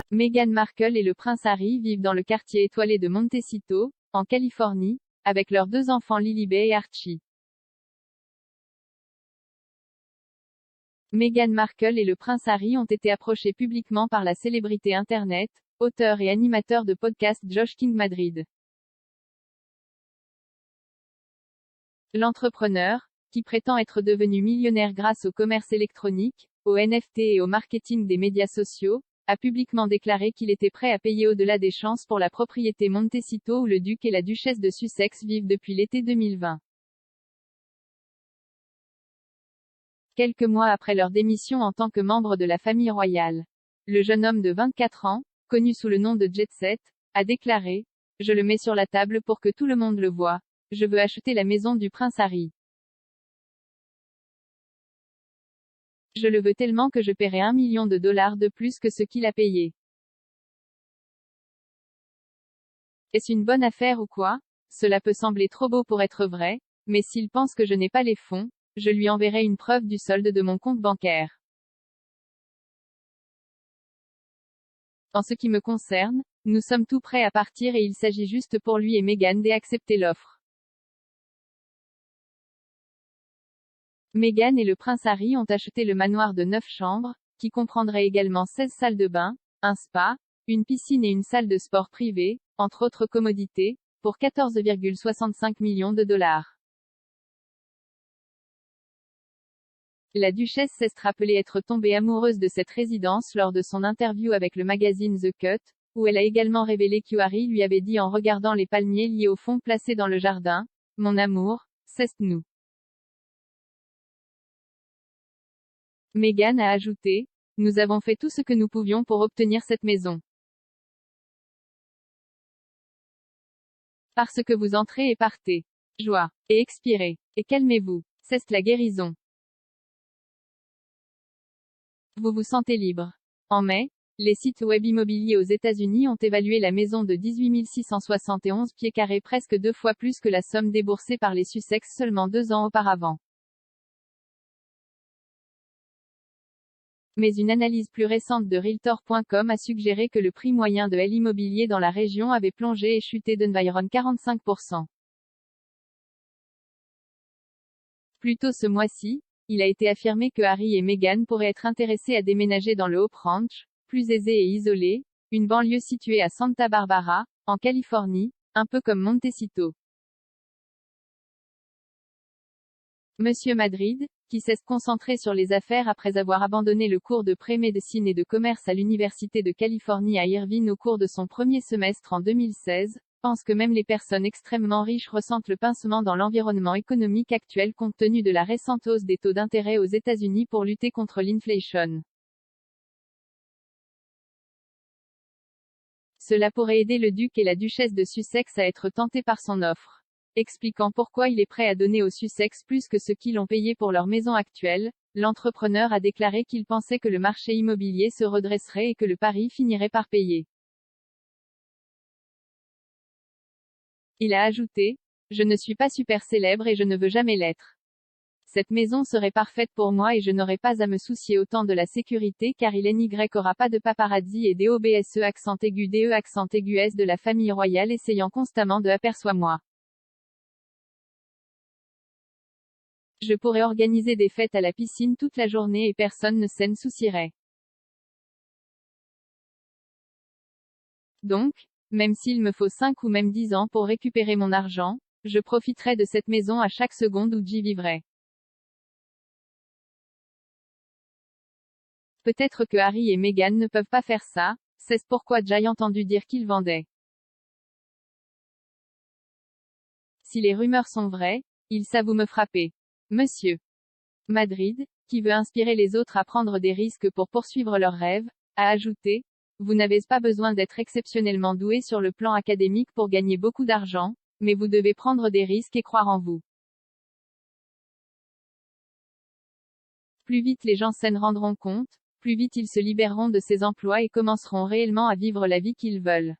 Meghan Markle et le prince Harry vivent dans le quartier étoilé de Montecito, en Californie, avec leurs deux enfants Lilibet et Archie. Meghan Markle et le prince Harry ont été approchés publiquement par la célébrité Internet, auteur et animateur de podcast Josh King Madrid. L'entrepreneur, qui prétend être devenu millionnaire grâce au commerce électronique, au NFT et au marketing des médias sociaux, a publiquement déclaré qu'il était prêt à payer au-delà des chances pour la propriété Montecito où le duc et la duchesse de Sussex vivent depuis l'été 2020. Quelques mois après leur démission en tant que membre de la famille royale. Le jeune homme de 24 ans, connu sous le nom de Jet Set, a déclaré « Je le mets sur la table pour que tout le monde le voie. Je veux acheter la maison du prince Harry. Je le veux tellement que je paierai $1 million de plus que ce qu'il a payé. Est-ce une bonne affaire ou quoi? Cela peut sembler trop beau pour être vrai, mais s'il pense que je n'ai pas les fonds, je lui enverrai une preuve du solde de mon compte bancaire. En ce qui me concerne, nous sommes tout prêts à partir et il s'agit juste pour lui et Meghan d'accepter l'offre. Meghan et le prince Harry ont acheté le manoir de 9 chambres, qui comprendrait également 16 salles de bain, un spa, une piscine et une salle de sport privée, entre autres commodités, pour 14,65 millions de dollars. La duchesse s'est rappelée être tombée amoureuse de cette résidence lors de son interview avec le magazine The Cut, où elle a également révélé que Harry lui avait dit en regardant les palmiers liés au fond placés dans le jardin, « Mon amour, c'est nous ». Meghan a ajouté, « Nous avons fait tout ce que nous pouvions pour obtenir cette maison. Parce que vous entrez et partez. Joie. Et expirez. Et calmez-vous. C'est la guérison. Vous vous sentez libre. » En mai, les sites web immobiliers aux États-Unis ont évalué la maison de 18 671 pieds carrés presque 2 fois plus que la somme déboursée par les Sussex seulement 2 ans auparavant. Mais une analyse plus récente de Realtor.com a suggéré que le prix moyen de l'immobilier dans la région avait plongé et chuté d'environ 45%. Plus tôt ce mois-ci, il a été affirmé que Harry et Meghan pourraient être intéressés à déménager dans le Hope Ranch, plus aisé et isolé, une banlieue située à Santa Barbara, en Californie, un peu comme Montecito. Monsieur Madrid, qui s'est concentré sur les affaires après avoir abandonné le cours de pré-médecine et de commerce à l'Université de Californie à Irvine au cours de son premier semestre en 2016, pense que même les personnes extrêmement riches ressentent le pincement dans l'environnement économique actuel compte tenu de la récente hausse des taux d'intérêt aux États-Unis pour lutter contre l'inflation. Cela pourrait aider le duc et la duchesse de Sussex à être tentés par son offre. Expliquant pourquoi il est prêt à donner aux Sussex plus que ce qu'ils ont payé pour leur maison actuelle, l'entrepreneur a déclaré qu'il pensait que le marché immobilier se redresserait et que le pari finirait par payer. Il a ajouté, « Je ne suis pas super célèbre et je ne veux jamais l'être. Cette maison serait parfaite pour moi et je n'aurais pas à me soucier autant de la sécurité car il n'y aura pas de paparazzi et DOBSE accent aigu DE accent aigu S de la famille royale essayant constamment de aperçois-moi. Je pourrais organiser des fêtes à la piscine toute la journée et personne ne s'en soucierait. Donc, même s'il me faut 5 ou même 10 ans pour récupérer mon argent, je profiterai de cette maison à chaque seconde où j'y vivrai. » Peut-être que Harry et Meghan ne peuvent pas faire ça, c'est pourquoi j'ai entendu dire qu'ils vendaient. Si les rumeurs sont vraies, ils savent où me frapper. Monsieur Madrid, qui veut inspirer les autres à prendre des risques pour poursuivre leurs rêves, a ajouté, « Vous n'avez pas besoin d'être exceptionnellement doué sur le plan académique pour gagner beaucoup d'argent, mais vous devez prendre des risques et croire en vous. Plus vite les gens s'en rendront compte, plus vite ils se libéreront de ces emplois et commenceront réellement à vivre la vie qu'ils veulent. »